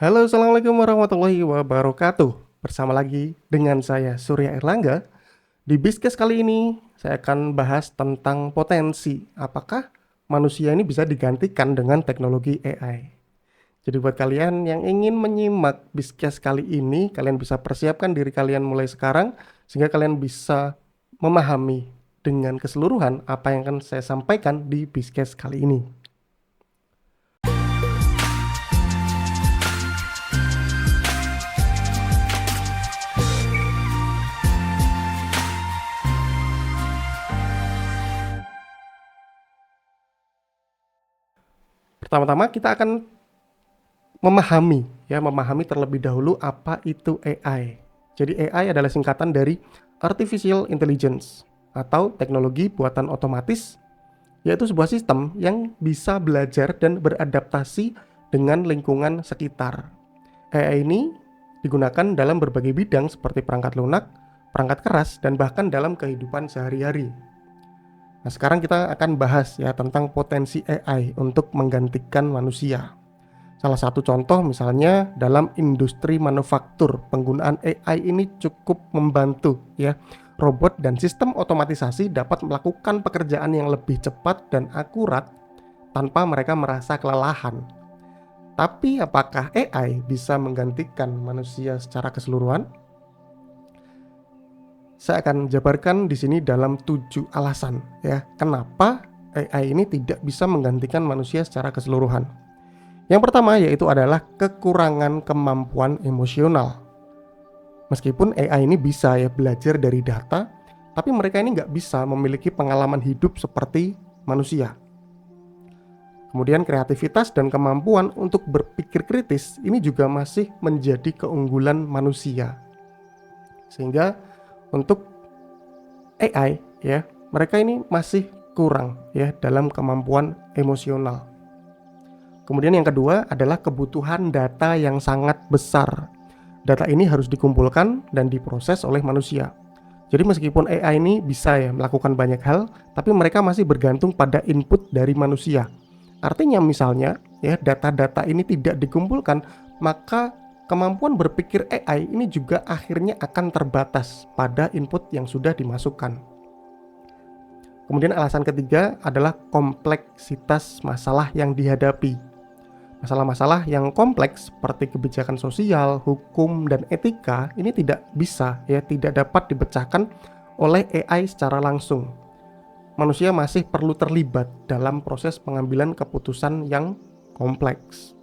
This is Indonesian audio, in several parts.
Halo, assalamualaikum warahmatullahi wabarakatuh. Bersama lagi dengan saya Surya Erlangga. Di Bizkes kali ini saya akan bahas tentang potensi apakah manusia ini bisa digantikan dengan teknologi AI. Jadi buat kalian yang ingin menyimak Bizkes kali ini, kalian bisa persiapkan diri kalian mulai sekarang sehingga kalian bisa memahami dengan keseluruhan apa yang akan saya sampaikan di Bizkes kali ini. Pertama-tama kita akan memahami terlebih dahulu apa itu AI. Jadi AI adalah singkatan dari Artificial Intelligence atau teknologi buatan otomatis, yaitu sebuah sistem yang bisa belajar dan beradaptasi dengan lingkungan sekitar. AI ini digunakan dalam berbagai bidang seperti perangkat lunak, perangkat keras, dan bahkan dalam kehidupan sehari-hari. Nah, sekarang kita akan bahas ya tentang potensi AI untuk menggantikan manusia. Salah satu contoh misalnya dalam industri manufaktur, penggunaan AI ini cukup membantu ya. Robot dan sistem otomatisasi dapat melakukan pekerjaan yang lebih cepat dan akurat tanpa mereka merasa kelelahan. Tapi apakah AI bisa menggantikan manusia secara keseluruhan? Saya akan jabarkan di sini dalam 7 alasan ya, kenapa AI ini tidak bisa menggantikan manusia secara keseluruhan. Yang pertama yaitu adalah kekurangan kemampuan emosional. Meskipun AI ini bisa ya belajar dari data, tapi mereka ini nggak bisa memiliki pengalaman hidup seperti manusia. Kemudian kreativitas dan kemampuan untuk berpikir kritis ini juga masih menjadi keunggulan manusia. Sehingga untuk AI ya, mereka ini masih kurang ya dalam kemampuan emosional. Kemudian yang kedua adalah kebutuhan data yang sangat besar. Data ini harus dikumpulkan dan diproses oleh manusia. Jadi meskipun AI ini bisa ya melakukan banyak hal, tapi mereka masih bergantung pada input dari manusia. Artinya misalnya ya data-data ini tidak dikumpulkan, maka kemampuan berpikir AI ini juga akhirnya akan terbatas pada input yang sudah dimasukkan. Kemudian alasan ketiga adalah kompleksitas masalah yang dihadapi. Masalah-masalah yang kompleks seperti kebijakan sosial, hukum, dan etika ini tidak dapat dipecahkan oleh AI secara langsung. Manusia masih perlu terlibat dalam proses pengambilan keputusan yang kompleks.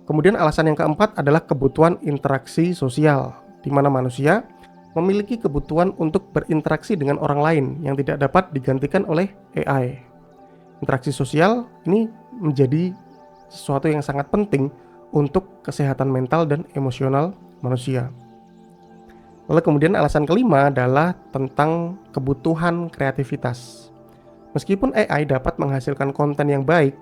Kemudian alasan yang keempat adalah kebutuhan interaksi sosial, di mana manusia memiliki kebutuhan untuk berinteraksi dengan orang lain yang tidak dapat digantikan oleh AI. Interaksi sosial ini menjadi sesuatu yang sangat penting untuk kesehatan mental dan emosional manusia. Lalu kemudian alasan kelima adalah tentang kebutuhan kreativitas. Meskipun AI dapat menghasilkan konten yang baik,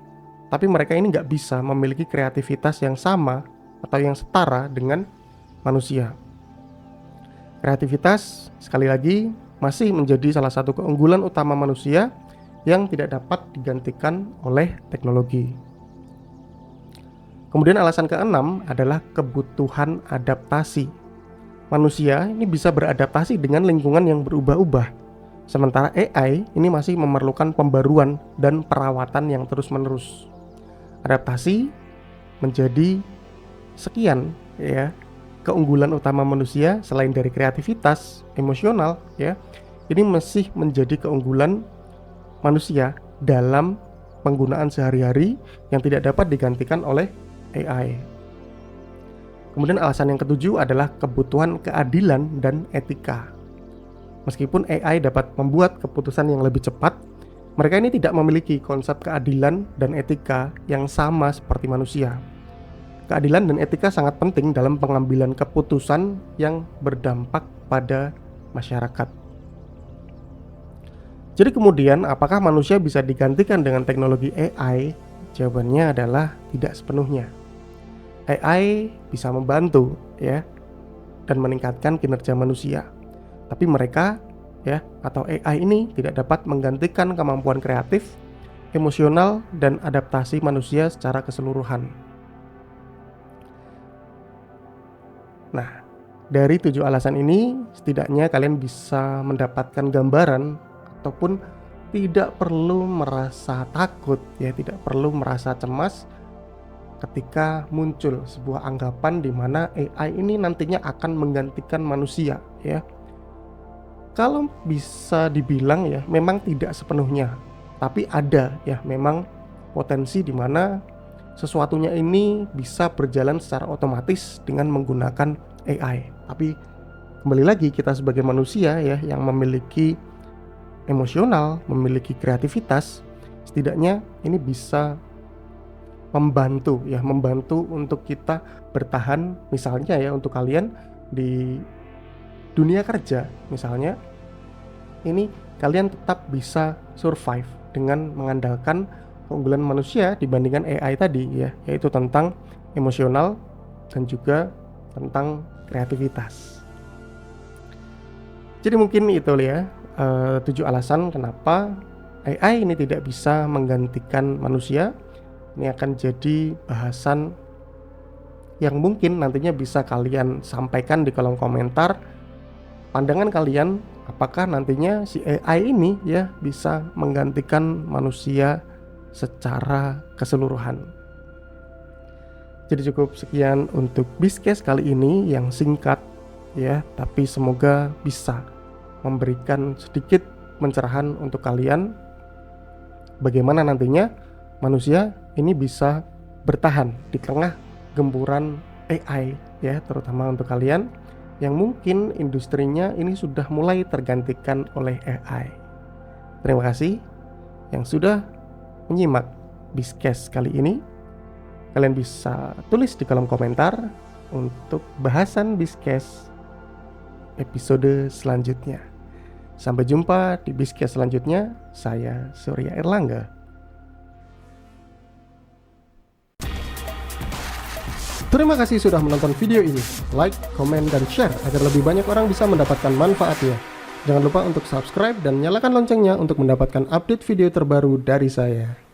tapi mereka ini nggak bisa memiliki kreativitas yang sama atau yang setara dengan manusia. Kreativitas, sekali lagi, masih menjadi salah satu keunggulan utama manusia yang tidak dapat digantikan oleh teknologi. Kemudian alasan keenam adalah kebutuhan adaptasi. Manusia ini bisa beradaptasi dengan lingkungan yang berubah-ubah, sementara AI ini masih memerlukan pembaruan dan perawatan yang terus-menerus. Adaptasi menjadi sekian ya keunggulan utama manusia selain dari kreativitas, emosional ya. Ini masih menjadi keunggulan manusia dalam penggunaan sehari-hari yang tidak dapat digantikan oleh AI. Kemudian alasan yang ketujuh adalah kebutuhan keadilan dan etika. Meskipun AI dapat membuat keputusan yang lebih cepat, mereka ini tidak memiliki konsep keadilan dan etika yang sama seperti manusia. Keadilan dan etika sangat penting dalam pengambilan keputusan yang berdampak pada masyarakat. Jadi kemudian, apakah manusia bisa digantikan dengan teknologi AI? Jawabannya adalah tidak sepenuhnya. AI bisa membantu ya dan meningkatkan kinerja manusia. Tapi mereka atau AI ini tidak dapat menggantikan kemampuan kreatif, emosional, dan adaptasi manusia secara keseluruhan. Nah, dari 7 alasan ini setidaknya kalian bisa mendapatkan gambaran ataupun tidak perlu merasa takut ya, tidak perlu merasa cemas ketika muncul sebuah anggapan di mana AI ini nantinya akan menggantikan manusia ya. Kalau bisa dibilang ya, memang tidak sepenuhnya, tapi ada ya memang potensi di mana sesuatunya ini bisa berjalan secara otomatis dengan menggunakan AI. Tapi kembali lagi kita sebagai manusia ya yang memiliki emosional, memiliki kreativitas, setidaknya ini bisa membantu untuk kita bertahan. Misalnya ya untuk kalian di dunia kerja misalnya, ini kalian tetap bisa survive dengan mengandalkan keunggulan manusia dibandingkan AI tadi ya, yaitu tentang emosional dan juga tentang kreativitas. Jadi mungkin itu ya 7 alasan kenapa AI ini tidak bisa menggantikan manusia. Ini akan jadi bahasan yang mungkin nantinya bisa kalian sampaikan di kolom komentar. Pandangan kalian, apakah nantinya si AI ini ya bisa menggantikan manusia secara keseluruhan. Jadi cukup sekian untuk Bizcast kali ini yang singkat ya, tapi semoga bisa memberikan sedikit pencerahan untuk kalian bagaimana nantinya manusia ini bisa bertahan di tengah gempuran AI ya, terutama untuk kalian yang mungkin industrinya ini sudah mulai tergantikan oleh AI. Terima kasih yang sudah menyimak Bizcast kali ini. Kalian bisa tulis di kolom komentar untuk bahasan Bizcast episode selanjutnya. Sampai jumpa di Bizcast selanjutnya. Saya Surya Erlangga. Terima kasih sudah menonton video ini. Like, komen, dan share agar lebih banyak orang bisa mendapatkan manfaatnya. Jangan lupa untuk subscribe dan nyalakan loncengnya untuk mendapatkan update video terbaru dari saya.